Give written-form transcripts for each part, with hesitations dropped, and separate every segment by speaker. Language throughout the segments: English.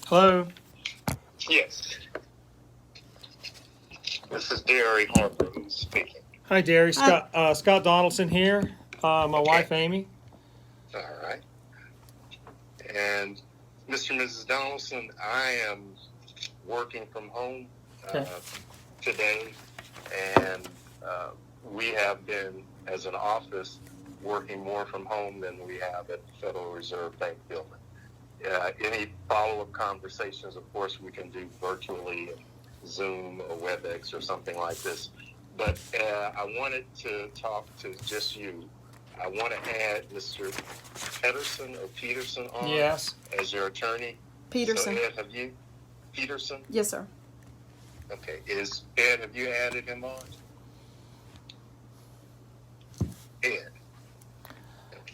Speaker 1: Hello.
Speaker 2: Yes. This is Derry Harper who's speaking.
Speaker 1: Hi, Derry. Scott Donaldson here. My wife, Amy.
Speaker 2: All right. And Mr. and Mrs. Donaldson, I am working from home today, and we have been, as an office, working more from home than we have at the Federal Reserve Bank building. Any follow-up conversations, of course, we can do virtually, Zoom or WebEx or something like this. But I wanted to talk to just you. I want to add Mr. Peterson on as your attorney.
Speaker 3: Peterson.
Speaker 2: So Ed, have you? Peterson?
Speaker 3: Yes, sir.
Speaker 2: Okay. Ed, have you added him on? Ed.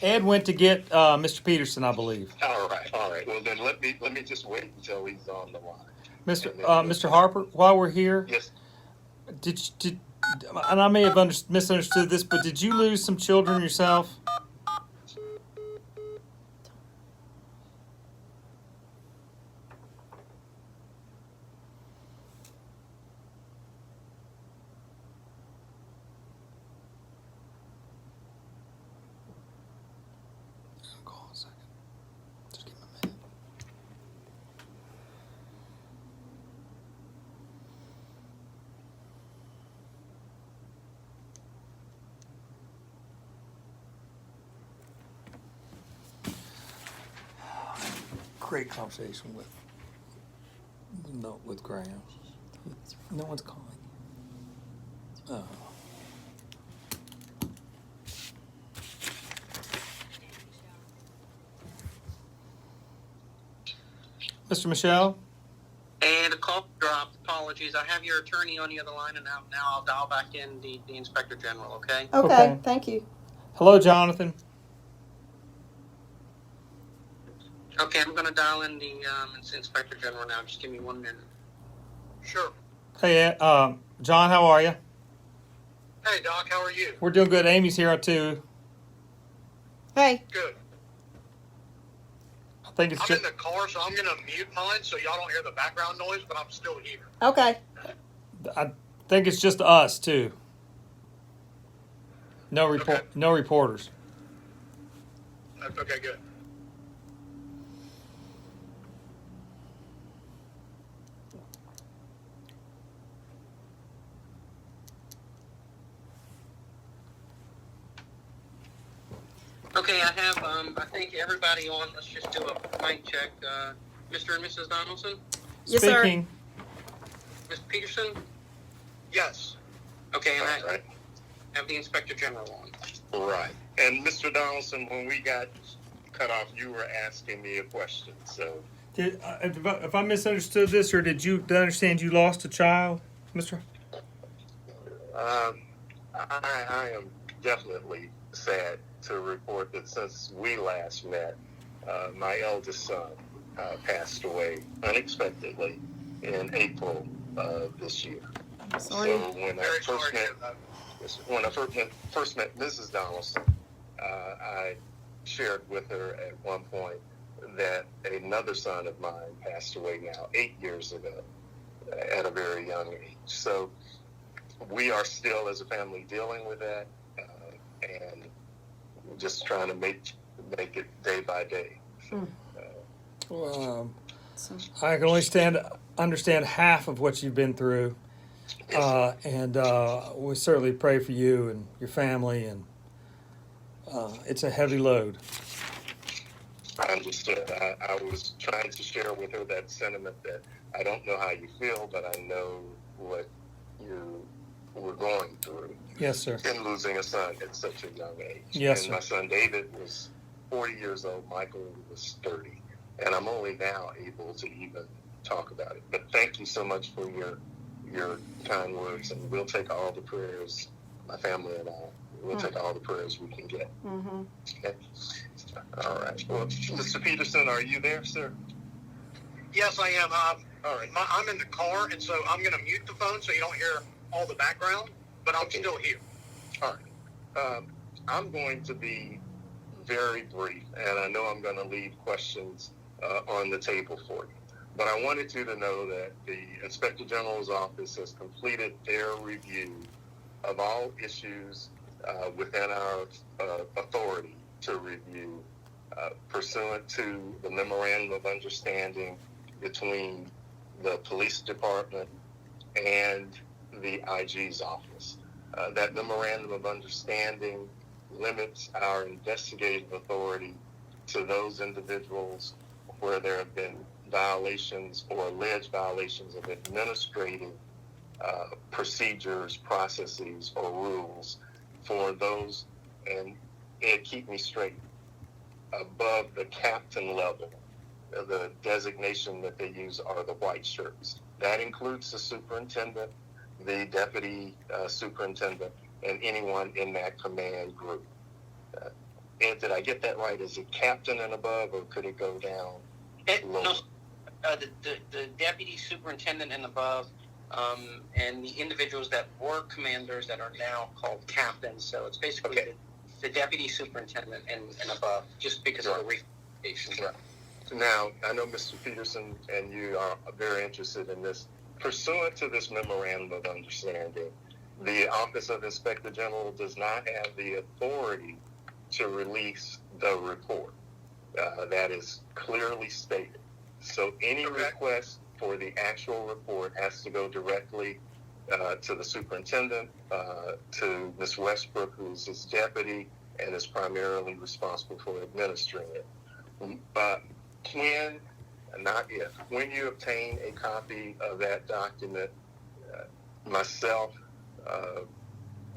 Speaker 1: Ed went to get Mr. Peterson, I believe.
Speaker 2: All right. Well, then let me just wait until he's on the line.
Speaker 1: Mr. Harper, while we're here,
Speaker 2: yes.
Speaker 1: Did and I may have misunderstood this, but did you lose some children yourself? Great conversation with Graham. No one's calling. Oh. Mr. Michelle?
Speaker 4: And a call dropped. Apologies. I have your attorney on the other line, and now I'll dial back in the Inspector General, okay?
Speaker 3: Okay, thank you.
Speaker 1: Hello, Jonathan.
Speaker 4: Okay, I'm going to dial in the Inspector General now. Just give me 1 minute.
Speaker 2: Sure.
Speaker 1: Hey, John, how are you?
Speaker 2: Hey, Doc, how are you?
Speaker 1: We're doing good. Amy's here, too.
Speaker 3: Hey.
Speaker 2: Good.
Speaker 1: I think it's
Speaker 2: I'm in the car, so I'm going to mute mine so y'all don't hear the background noise, but I'm still here.
Speaker 3: Okay.
Speaker 1: I think it's just us, too. No reporters.
Speaker 2: Okay, good.
Speaker 4: Okay, I have, I think everybody on. Let's just do a mic check. Mr. and Mrs. Donaldson?
Speaker 3: Yes,
Speaker 1: Speaking.
Speaker 3: sir.
Speaker 4: Mr. Peterson?
Speaker 2: Yes.
Speaker 4: Okay, and
Speaker 2: Right.
Speaker 4: I have the Inspector General on.
Speaker 2: Right. And Mr. Donaldson, when we got cut off, you were asking me a question, so.
Speaker 1: If I misunderstood this, or did you understand you lost a child, Mr.?
Speaker 2: I am definitely sad to report that since we last met, my eldest son passed away unexpectedly in April of this year.
Speaker 3: Sorry.
Speaker 2: So when I first met Mrs. Donaldson, I shared with her at one point that another son of mine passed away now 8 years ago at a very young age. So we are still, as a family, dealing with that and just trying to make it day by day.
Speaker 1: I can only understand half of what you've been through, and we certainly pray for you and your family, and it's a heavy load.
Speaker 2: I understood. I was trying to share with her that sentiment that I don't know how you feel, but I know what you were going through.
Speaker 1: Yes, sir.
Speaker 2: In losing a son at such a young age.
Speaker 1: Yes,
Speaker 2: and
Speaker 1: sir.
Speaker 2: My son David was 40 years old. Michael was 30. And I'm only now able to even talk about it. But thank you so much for your kind words. And we'll take all the prayers, my family and I. We'll take all the prayers we can get.
Speaker 3: Mm-hmm.
Speaker 2: Okay. All right. Well, Mr. Peterson, are you there, sir?
Speaker 5: Yes, I am.
Speaker 2: All right.
Speaker 5: I'm in the car, and so I'm going to mute the phone so you don't hear all the background, but I'm still here.
Speaker 2: All right. I'm going to be very brief, and I know I'm going to leave questions on the table for you. But I wanted you to know that the Inspector General's office has completed their review of all issues within our authority to review pursuant to the Memorandum of Understanding between the Police Department and the IG's office. That Memorandum of Understanding limits our investigative authority to those individuals where there have been violations or alleged violations of administrative procedures, processes, or rules for those, and keep me straight, above the captain level. The designation that they use are the white shirts. That includes the superintendent, the deputy superintendent, and anyone in that command group. Ed, did I get that right? Is it captain and above, or could it go down lower?
Speaker 4: No, the deputy superintendent and above, and the individuals that were commanders that are now called captains. So it's basically the deputy superintendent and above, just because of the representation.
Speaker 2: Right. Now, I know Mr. Peterson and you are very interested in this. Pursuant to this Memorandum of Understanding, the Office of Inspector General does not have the authority to release the report. That is clearly stated. So any request for the actual report has to go directly to the superintendent, to Ms. Westbrook, who's his deputy and is primarily responsible for administering it. But when, not if, when you obtain a copy of that document, myself,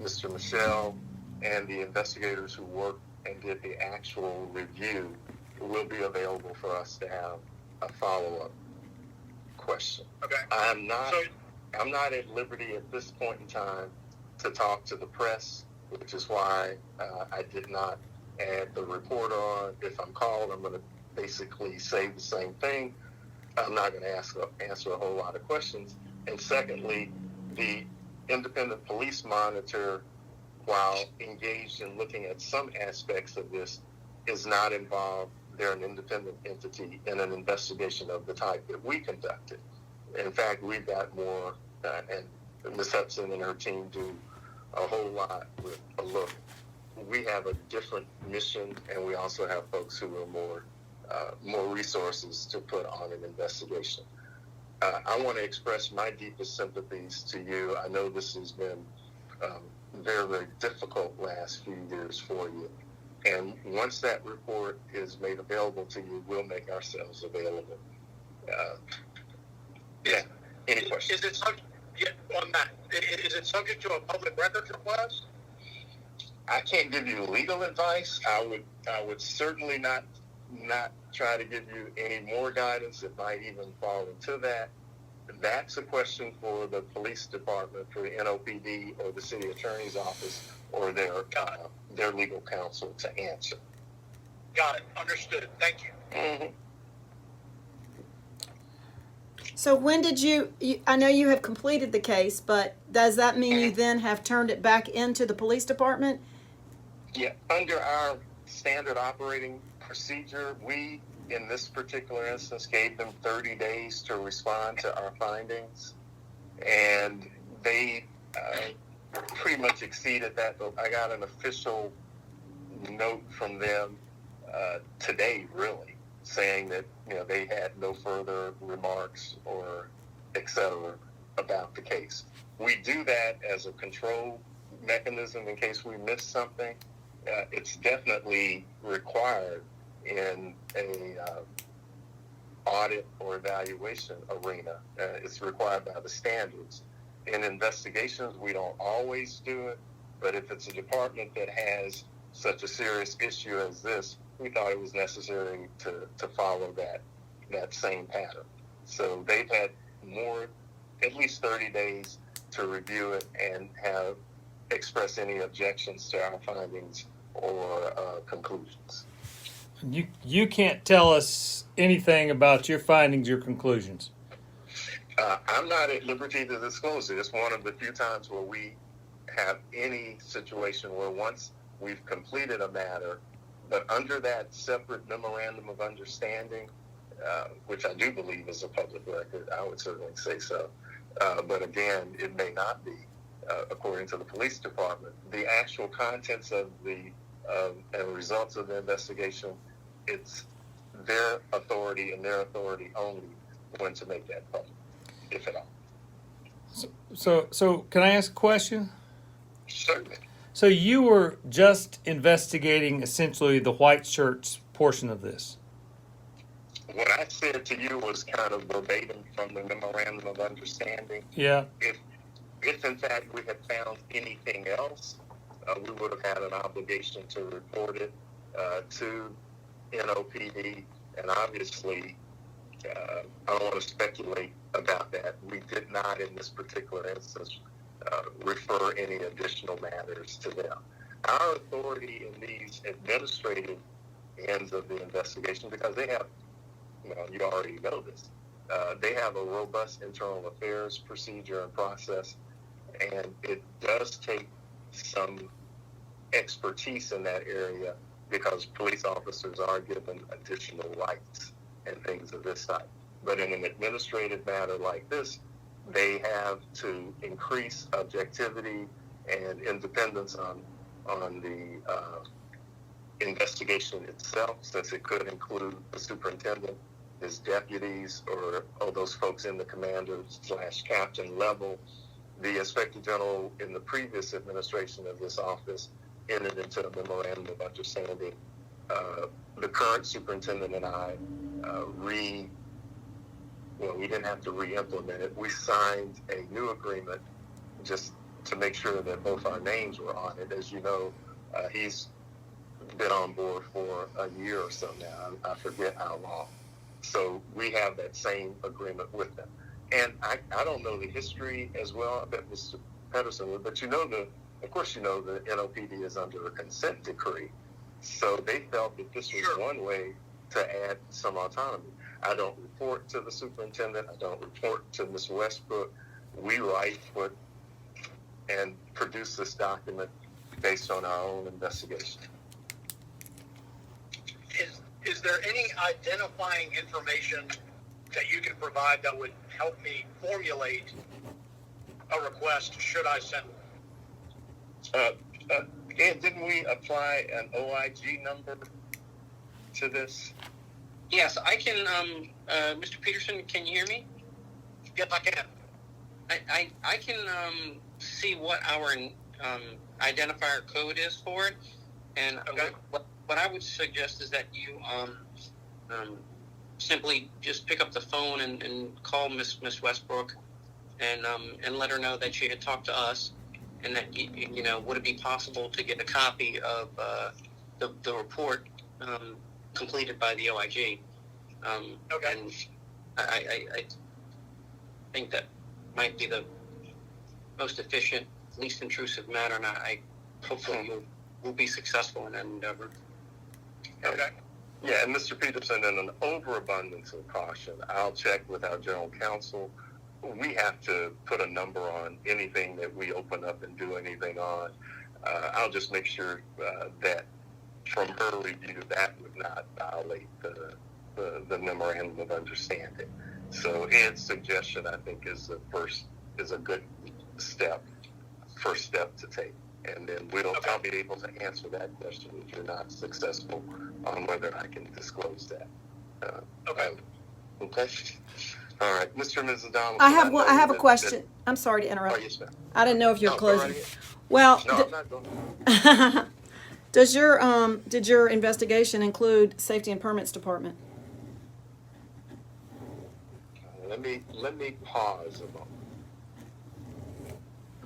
Speaker 2: Mr. Michelle, and the investigators who worked and did the actual review will be available for us to have a follow-up question.
Speaker 5: Okay.
Speaker 2: I'm not at liberty at this point in time to talk to the press, which is why I did not add the report on. If I'm called, I'm going to basically say the same thing. I'm not going to answer a whole lot of questions. And secondly, the independent police monitor, while engaged in looking at some aspects of this, is not involved. They're an independent entity in an investigation of the type that we conducted. In fact, we've got more, and Ms. Hudson and her team do a whole lot with a look. We have a different mission, and we also have folks who are more resources to put on an investigation. I want to express my deepest sympathies to you. I know this has been very, very difficult last few years for you. And once that report is made available to you, we'll make ourselves available. Any questions?
Speaker 5: Is it subject on that? Is it subject to a public records request?
Speaker 2: I can't give you legal advice. I would certainly not try to give you any more guidance. It might even fall into that. That's a question for the police department, for the NOPD or the city attorney's office or their legal counsel to answer.
Speaker 5: Got it. Understood. Thank you.
Speaker 2: Mm-hmm.
Speaker 3: So when did you, I know you have completed the case, but does that mean you then have turned it back into the police department?
Speaker 2: Yeah, under our standard operating procedure, we, in this particular instance, gave them 30 days to respond to our findings, and they pretty much exceeded that. I got an official note from them today, really, saying that they had no further remarks or et cetera about the case. We do that as a control mechanism in case we miss something. It's definitely required in a audit or evaluation arena. It's required by the standards. In investigations, we don't always do it, but if it's a department that has such a serious issue as this, we thought it was necessary to follow that same pattern. So they've had at least 30 days to review it and have expressed any objections to our findings or conclusions.
Speaker 1: You can't tell us anything about your findings or conclusions.
Speaker 2: I'm not at liberty to disclose it. It's one of the few times where we have any situation where once we've completed a matter, But under that separate memorandum of understanding, which I do believe is a public record, I would certainly say so. But again, it may not be, according to the police department. The actual contents of and results of the investigation, it's their authority and their authority only when to make that public, if at all.
Speaker 1: So can I ask a question?
Speaker 2: Certainly.
Speaker 1: So you were just investigating essentially the white shirts portion of this.
Speaker 2: What I said to you was kind of verbatim from the memorandum of understanding.
Speaker 1: Yeah.
Speaker 2: If in fact we had found anything else, we would have had an obligation to report it to NOPD. And obviously, I don't want to speculate about that. We did not, in this particular instance, refer any additional matters to them. Our authority in these administrative ends of the investigation, because they have, you already know this, they have a robust internal affairs procedure and process, and it does take some expertise in that area because police officers are given additional rights and things of this type. But in an administrative matter like this, they have to increase objectivity and independence on the investigation itself, since it could include the superintendent, his deputies, or those folks in the commander/captain level. The inspector general in the previous administration of this office entered into a memorandum of understanding. The current superintendent and I we didn't have to re-implement it. We signed a new agreement just to make sure that both our names were on it. As you know, he's been on board for a year or so now. I forget how long. So we have that same agreement with them. And I don't know the history as well. I bet Mr. Pedersen would, but of course the NOPD is under a consent decree. So they felt that this was one way to add some autonomy. I don't report to the superintendent. I don't report to Ms. Westbrook. We write and produce this document based on our own investigation.
Speaker 5: Is there any identifying information that you can provide that would help me formulate a request should I send one?
Speaker 2: And didn't we apply an OIG number to this?
Speaker 4: Yes, I can. Mr. Peterson, can you hear me?
Speaker 5: Yes, I can.
Speaker 4: I can see what our identifier code is for it, and
Speaker 5: okay.
Speaker 4: What I would suggest is that you simply just pick up the phone and call Miss Westbrook, and let her know that you had talked to us, and that would it be possible to get a copy of the report completed by the OIG.
Speaker 5: Okay.
Speaker 4: And I think that might be the most efficient, least intrusive manner, and I hopefully you'll be successful in that endeavor.
Speaker 5: Okay.
Speaker 2: Yeah, and Mr. Peterson, in an overabundance of caution, I'll check with our general counsel. We have to put a number on anything that we open up and do anything on. I'll just make sure that from her review, that would not violate the memorandum of understanding. So Ed's suggestion, I think, is a good first step to take. And then I'll be able to answer that question if you're not successful on whether I can disclose that.
Speaker 5: Okay.
Speaker 2: Okay. All right, Mr. and Mrs. Donaldson.
Speaker 3: I have a question. I'm sorry to interrupt.
Speaker 2: Oh, yes, ma'am.
Speaker 3: I didn't know if you're
Speaker 2: No, go
Speaker 3: closing.
Speaker 2: right ahead.
Speaker 3: Well,
Speaker 2: No, I'm not going.
Speaker 3: did your investigation include Safety and Permits Department?
Speaker 2: Let me pause a moment.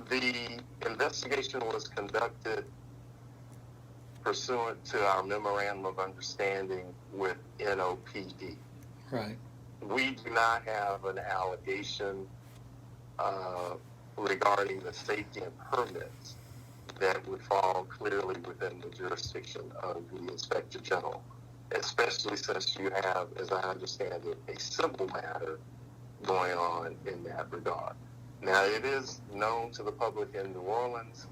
Speaker 2: The investigation was conducted pursuant to our memorandum of understanding with NOPD.
Speaker 1: Right.
Speaker 2: We do not have an allegation regarding the safety and permits that would fall clearly within the jurisdiction of the Inspector General, especially since you have, as I understand it, a civil matter going on in that regard. Now, it is known to the public in New Orleans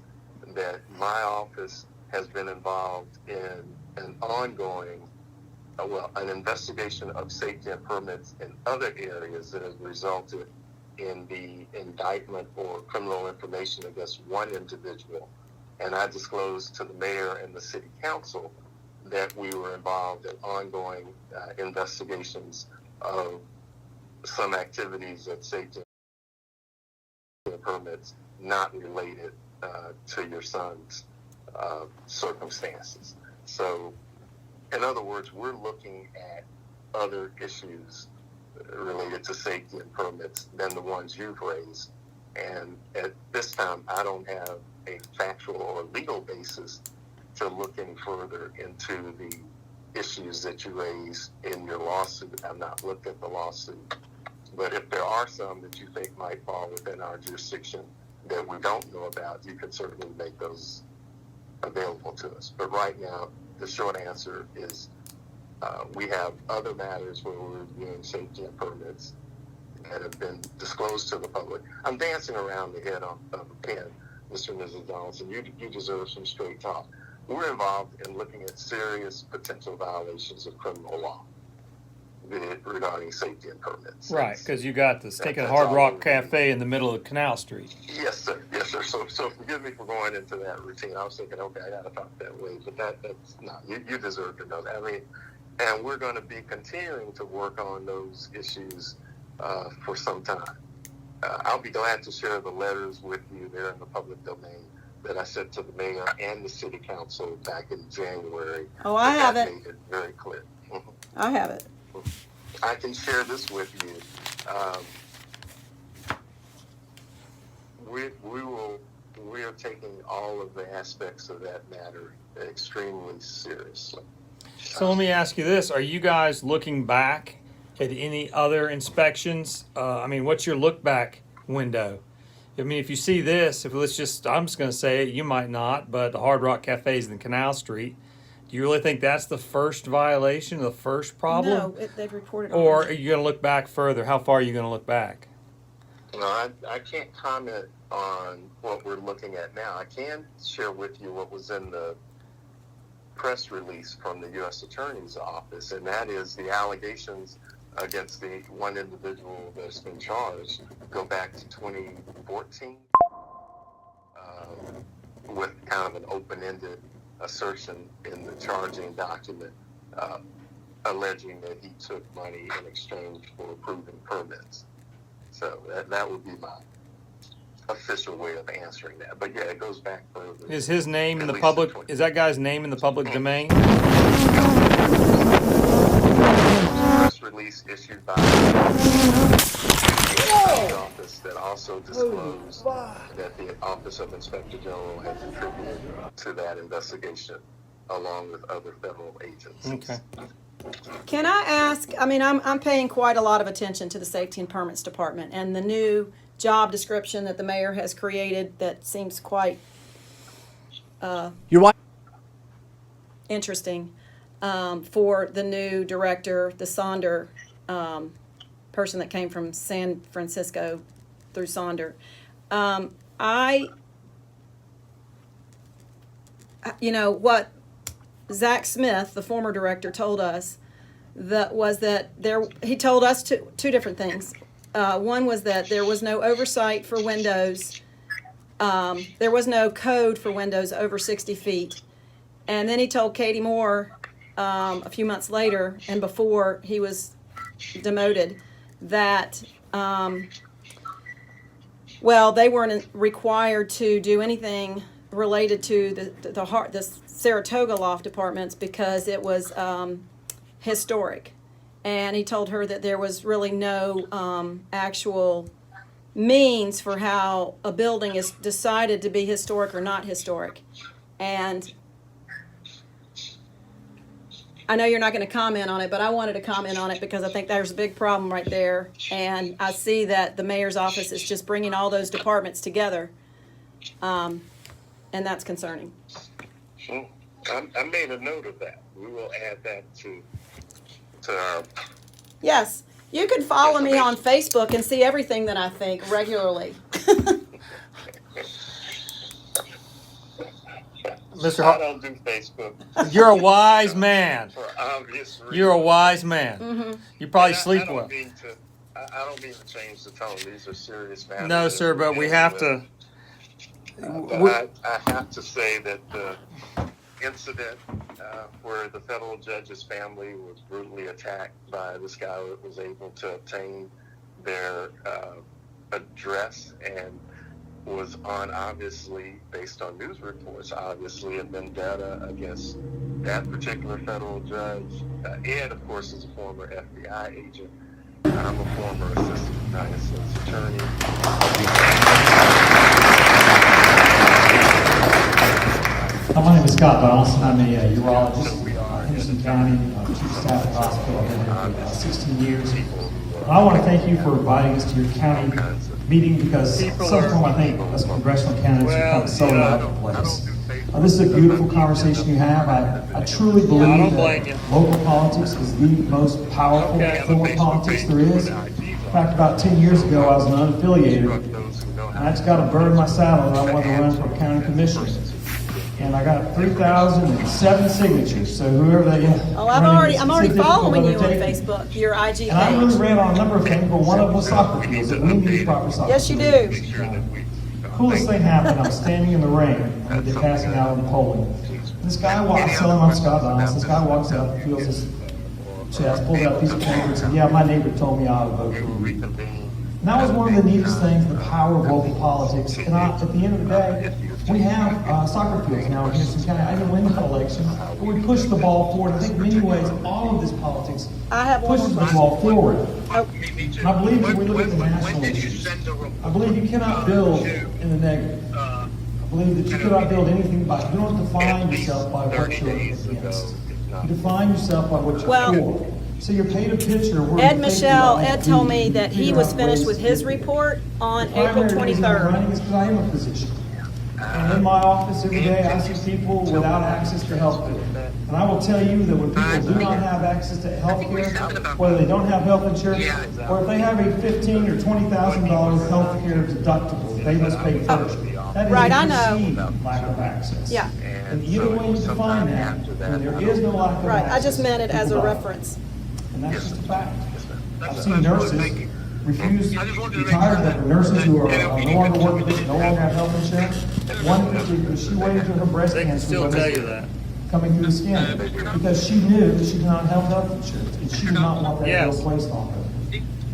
Speaker 2: that my office has been involved in an ongoing, an investigation of safety and permits in other areas that has resulted in the indictment or criminal information against one individual. And I disclosed to the mayor and the city council that we were involved in ongoing investigations of some activities at safety and permits not related to your son's circumstances. So, in other words, we're looking at other issues related to safety and permits than the ones you've raised. And at this time, I don't have a factual or legal basis to look any further into the issues that you raised in your lawsuit. I've not looked at the lawsuit. But if there are some that you think might fall within our jurisdiction that we don't know about, you can certainly make those available to us. But right now, the short answer is we have other matters where we're reviewing safety and permits that have been disclosed to the public. I'm dancing around the head of a pin, Mr. and Mrs. Donaldson. You deserve some straight talk. We're involved in looking at serious potential violations of criminal law regarding safety and permits.
Speaker 1: Right, because you got the stinking
Speaker 2: that's
Speaker 1: Hard
Speaker 2: all
Speaker 1: Rock
Speaker 2: we're
Speaker 1: Cafe in the middle of Canal Street.
Speaker 2: Yes, sir. Yes, sir. So forgive me for going into that routine. I was thinking, okay, I got to talk that way, but that's not. You deserve to know that. I mean, and we're going to be continuing to work on those issues for some time. I'll be glad to share the letters with you. They're in the public domain that I sent to the mayor and the city council back in January.
Speaker 3: Oh, I have it.
Speaker 2: Made it very clear.
Speaker 3: I have it.
Speaker 2: I can share this with you. We are taking all of the aspects of that matter extremely seriously.
Speaker 1: So let me ask you this: are you guys looking back at any other inspections? I mean, what's your look back window? I mean, if you see this, I'm just going to say it, you might not, but the Hard Rock Cafe is in Canal Street. Do you really think that's the first violation, the first problem?
Speaker 3: No, they've reported on
Speaker 1: Or
Speaker 3: it.
Speaker 1: are you going to look back further? How far are you going to look back?
Speaker 2: No, I can't comment on what we're looking at now. I can share with you what was in the press release from the U.S. Attorney's Office, and that is the allegations against the one individual that's been charged go back to 2014 with kind of an open-ended assertion in the charging document alleging that he took money in exchange for approving permits. So that would be my official way of answering that. But yeah, it goes back further.
Speaker 1: Is his name in
Speaker 2: At
Speaker 1: the
Speaker 2: least
Speaker 1: public?
Speaker 2: 20.
Speaker 1: Is that guy's name in the public domain?
Speaker 2: Press release issued by the office that also disclosed that the Office of Inspector General has contributed to that investigation along with other federal agencies.
Speaker 1: Okay.
Speaker 3: Can I ask, I mean, I'm paying quite a lot of attention to the Safety and Permits Department and the new job description that the mayor has created that seems quite
Speaker 6: Your wife.
Speaker 3: interesting for the new director, the Sonder person that came from San Francisco through Sonder. You know, what Zach Smith, the former director, told us he told us two different things. One was that there was no oversight for windows. There was no code for windows over 60 feet. And then he told Katie Moore a few months later, and before he was demoted, that they weren't required to do anything related to the Saratoga loft apartments because it was historic. And he told her that there was really no actual means for how a building is decided to be historic or not historic. And I know you're not going to comment on it, but I wanted to comment on it because I think there's a big problem right there. And I see that the mayor's office is just bringing all those departments together. And that's concerning.
Speaker 2: I made a note of that. We will add that to our.
Speaker 3: Yes, you can follow me on Facebook and see everything that I think regularly.
Speaker 1: Mr.
Speaker 2: I
Speaker 1: Hart,
Speaker 2: don't do Facebook
Speaker 1: you're a wise man.
Speaker 2: for obvious reasons.
Speaker 1: You're a wise man.
Speaker 3: Mm-hmm.
Speaker 1: You probably
Speaker 2: And
Speaker 1: sleep
Speaker 2: I don't
Speaker 1: well.
Speaker 2: mean to. I don't mean to change the tone. These are serious matters.
Speaker 1: No,
Speaker 2: that
Speaker 1: sir,
Speaker 2: we're
Speaker 1: but we
Speaker 2: dealing
Speaker 1: have
Speaker 2: with.
Speaker 1: to.
Speaker 2: But I have to say that the incident where the federal judge's family was brutally attacked by this guy that was able to obtain their address and was on, obviously, based on news reports, obviously a vendetta against that particular federal judge. And, of course, is a former FBI agent. I'm a former assistant United States attorney.
Speaker 7: My name is Scott Donaldson. I'm a urologist in Henderson County, Chief of Staff at the hospital. I've been here for 16 years. I want to thank you for inviting us to your county meeting because sometimes I think us congressional candidates become so out of place. This is a beautiful conversation you have. I truly
Speaker 1: I
Speaker 7: believe
Speaker 1: don't blame
Speaker 7: that
Speaker 1: you.
Speaker 7: local politics is the most powerful form of politics there is. In fact, about 10 years ago, I was an unaffiliated, and I just got a bird in my saddle and I wanted to run for county commissioner. And I got 3,007 signatures, so whoever they.
Speaker 3: Oh, I'm already following you on Facebook, your IG
Speaker 7: And I really
Speaker 3: page.
Speaker 7: ran on a number of things, but one of them was soccer fields, that we need proper soccer
Speaker 3: Yes, you
Speaker 7: fields.
Speaker 3: do.
Speaker 7: Coolest thing happened, I'm standing in the rain, and they're passing out on the polling. This guy walks, telling I'm Scott Donaldson, this guy walks up, feels his chest, pulls out a piece of paper and said, yeah, my neighbor told me I ought to vote for you. And that was one of the neatest things, the power of local politics. And at the end of the day, we have soccer fields now in Henderson County. I didn't win the election, but we pushed the ball forward. I think in many ways, all of this politics
Speaker 3: I have one
Speaker 7: pushes
Speaker 3: more
Speaker 7: the ball forward.
Speaker 3: Oh,
Speaker 7: And I believe if we look at the national issues, I believe you cannot build in the negative. I believe that you cannot build anything by, you don't define yourself by what you're against. You define yourself by what you're
Speaker 3: Well,
Speaker 7: for. So you're paid a picture. where
Speaker 3: Ed
Speaker 7: you think
Speaker 3: Michelle,
Speaker 7: you ought
Speaker 3: Ed
Speaker 7: to
Speaker 3: told
Speaker 7: be,
Speaker 3: me that he
Speaker 7: figure
Speaker 3: was
Speaker 7: out
Speaker 3: finished
Speaker 7: ways
Speaker 3: with
Speaker 7: to
Speaker 3: his
Speaker 7: do it.
Speaker 3: report on
Speaker 7: The
Speaker 3: April
Speaker 7: primary reason I'm
Speaker 3: 23rd.
Speaker 7: running is because I am a physician. And in my office every day, I see people without access to health care. And I will tell you that when people do not have access to health care, whether they don't have health insurance, or if they have a $15,000 or $20,000 health care deductible, they must pay first. That is
Speaker 3: Right,
Speaker 7: a
Speaker 3: I know.
Speaker 7: perceived lack of access.
Speaker 3: Yeah.
Speaker 7: And either way you define that, when there is no lack of
Speaker 3: Right,
Speaker 7: access.
Speaker 3: I just meant it as a
Speaker 7: people die.
Speaker 3: reference.
Speaker 7: And that's just a fact. I've seen nurses refuse, retired nurses who are no longer working, no longer have health insurance. One, because she waited until her breast
Speaker 1: They can
Speaker 7: cancer
Speaker 1: still
Speaker 7: was
Speaker 1: tell you that.
Speaker 7: coming through the skin, because she knew that she did not have health insurance, and she did not want that
Speaker 1: Yes.
Speaker 7: bill placed on her.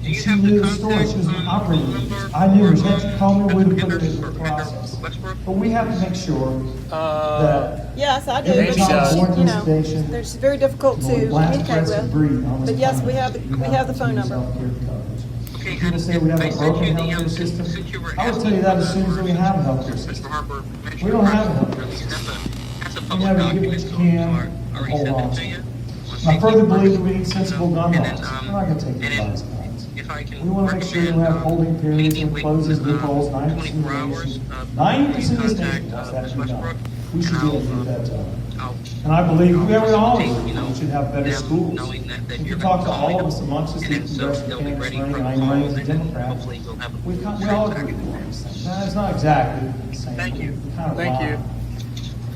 Speaker 7: And she knew the story, she was an operating room. I knew her, she had to call me, we would put it into the process. But we have to make sure that
Speaker 3: Yes, I do,
Speaker 7: every
Speaker 1: Amy
Speaker 3: but
Speaker 1: does.
Speaker 7: child
Speaker 3: she,
Speaker 7: born
Speaker 3: you
Speaker 7: to
Speaker 3: know,
Speaker 7: this station
Speaker 3: they're very difficult to
Speaker 7: will last
Speaker 3: communicate
Speaker 7: breath and
Speaker 3: with.
Speaker 7: breathe on this
Speaker 3: But yes, we
Speaker 7: planet.
Speaker 3: have the phone number.
Speaker 7: Healthcare coverage.
Speaker 4: Okay,
Speaker 7: People say we have a broken healthcare system. I would tell you that as soon as we have a healthcare
Speaker 4: Mr.
Speaker 7: system.
Speaker 4: Harper mentioned.
Speaker 7: We don't have a healthcare
Speaker 4: That's
Speaker 7: system.
Speaker 4: that's a
Speaker 7: We
Speaker 4: public
Speaker 7: have to give what
Speaker 4: document,
Speaker 7: you
Speaker 4: so
Speaker 7: can,
Speaker 4: I already
Speaker 7: hold
Speaker 4: sent
Speaker 7: on
Speaker 4: it
Speaker 7: to
Speaker 4: to you.
Speaker 7: it. I further believe that we need sensible gun
Speaker 4: And
Speaker 7: laws.
Speaker 4: then,
Speaker 7: We're not gonna take
Speaker 4: and then
Speaker 7: advice, guys.
Speaker 4: If I can
Speaker 7: We wanna make sure you
Speaker 4: recommend,
Speaker 7: have holding periods
Speaker 4: anything
Speaker 7: and
Speaker 4: with,
Speaker 7: closes loopholes, 90%
Speaker 4: 24
Speaker 7: of the
Speaker 4: hours,
Speaker 7: nation.
Speaker 4: uh,
Speaker 7: 90% of this
Speaker 4: contact,
Speaker 7: nation wants
Speaker 4: uh,
Speaker 7: that to be done.
Speaker 4: Westbrook,
Speaker 7: We should
Speaker 4: and
Speaker 7: be
Speaker 4: I'll,
Speaker 7: able to get that done.
Speaker 4: I'll
Speaker 7: And I believe we all
Speaker 4: take,
Speaker 7: agree
Speaker 4: you know,
Speaker 7: we should have better
Speaker 4: them
Speaker 7: schools.
Speaker 4: knowing that
Speaker 7: If you
Speaker 4: you're
Speaker 7: talk to
Speaker 4: gonna
Speaker 7: all
Speaker 4: call
Speaker 7: of us amongst us,
Speaker 4: and
Speaker 7: the
Speaker 4: then so
Speaker 7: congressional
Speaker 4: they'll be
Speaker 7: candidates
Speaker 4: ready
Speaker 7: running,
Speaker 4: for
Speaker 7: and
Speaker 4: the
Speaker 7: I'm
Speaker 4: call,
Speaker 7: running as a
Speaker 4: and then
Speaker 7: Democrat,
Speaker 4: hopefully you'll have a
Speaker 7: we all agree with these things. Now, it's not exactly the same.
Speaker 4: Thank you.
Speaker 7: We kind of
Speaker 1: Thank
Speaker 7: lie.
Speaker 1: you.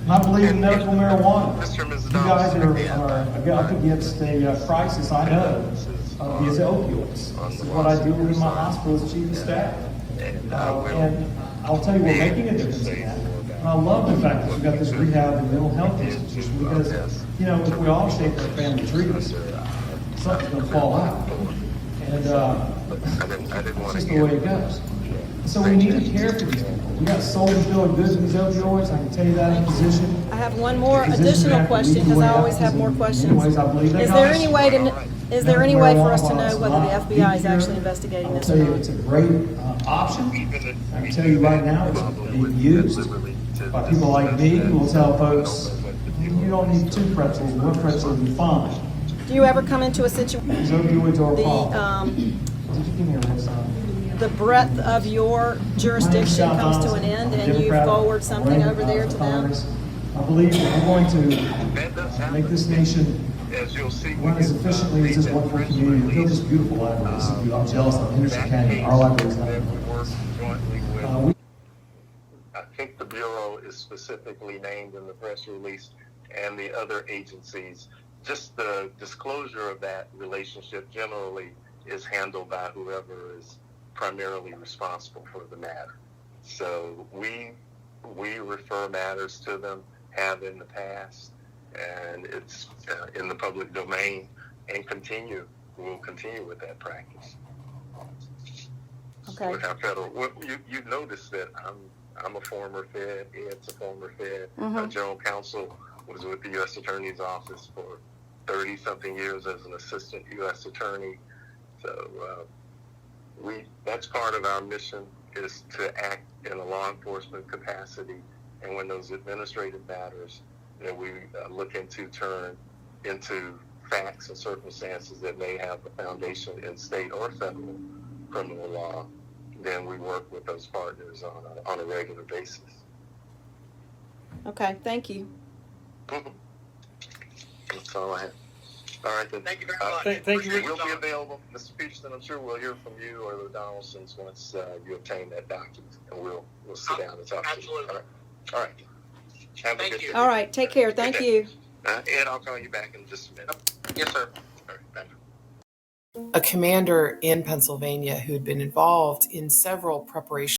Speaker 7: And I believe in medical marijuana.
Speaker 2: Mr. and Mrs.
Speaker 7: You guys
Speaker 2: Donaldson,
Speaker 7: are up against a crisis, I know, of these opioids. This is what I do in my hospital as chief of staff. And I'll tell you, we're making a difference in that. And I love the fact that we've got this rehab and mental health institution, because, you know, if we all shape our family trees, something's gonna fall out. And,
Speaker 2: I didn't
Speaker 7: it's
Speaker 2: want to
Speaker 7: just the
Speaker 2: hear.
Speaker 7: way it goes. So we need to care for these people. We got soldiers doing good with these opioids, I can tell you that in position.
Speaker 3: I have one more
Speaker 7: Physicians
Speaker 3: additional
Speaker 7: have to
Speaker 3: question,
Speaker 7: lead the
Speaker 3: because
Speaker 7: way
Speaker 3: I
Speaker 7: out,
Speaker 3: always have more
Speaker 7: in many
Speaker 3: questions.
Speaker 7: ways, I believe they
Speaker 3: Is
Speaker 7: got
Speaker 3: there
Speaker 7: us.
Speaker 3: any way to, is there any way for us to know whether the FBI is actually investigating
Speaker 7: I'll
Speaker 3: this
Speaker 7: tell
Speaker 3: or
Speaker 7: you,
Speaker 3: not?
Speaker 7: it's a great option. I can tell you right now, it's being used by people like me who will tell folks, you don't need 2 pretzels, 1 pretzel will be fine.
Speaker 3: Do you ever come into a situation,
Speaker 7: These opioids are a
Speaker 3: the,
Speaker 7: problem. Did you give me a list on it?
Speaker 3: the breadth of your jurisdiction comes to an end and you forward something over there to them?
Speaker 7: I believe that we're going to make this nation
Speaker 2: As you'll see,
Speaker 7: run as efficiently as this wonderful community, and build this beautiful library. I'm jealous of Henderson County, our library is not.
Speaker 2: that we work jointly with.
Speaker 7: We
Speaker 2: I think the Bureau is specifically named in the press release, and the other agencies. Just the disclosure of that relationship generally is handled by whoever is primarily responsible for the matter. So we refer matters to them, have in the past, and it's in the public domain, and we'll continue with that practice.
Speaker 3: Okay.
Speaker 2: With our federal, you noticed that I'm a former Fed. Ed's a former Fed. Our general counsel was with the U.S. Attorney's Office for 30-something years as an assistant U.S. attorney. So that's part of our mission, is to act in a law enforcement capacity, and when those administrative matters that we look into turn into facts and circumstances that may have a foundation in state or federal criminal law, then we work with those partners on a regular basis.
Speaker 3: Okay, thank you.
Speaker 2: That's all I have. All right, then.
Speaker 5: Thank you very much.
Speaker 1: Thank you.
Speaker 2: We'll be available, Mr. Peterson. I'm sure we'll hear from you or the Donaldsons once you obtain that document, and we'll sit down and talk.
Speaker 5: Absolutely.
Speaker 2: To you. All right. Have
Speaker 4: Thank
Speaker 2: a good
Speaker 4: you.
Speaker 2: day.
Speaker 3: All right, take care. Thank you.
Speaker 2: Ed, I'll call you back in just a minute.
Speaker 4: Yes, sir.
Speaker 2: All right, bye.
Speaker 8: A commander in Pennsylvania who had been involved in several preparations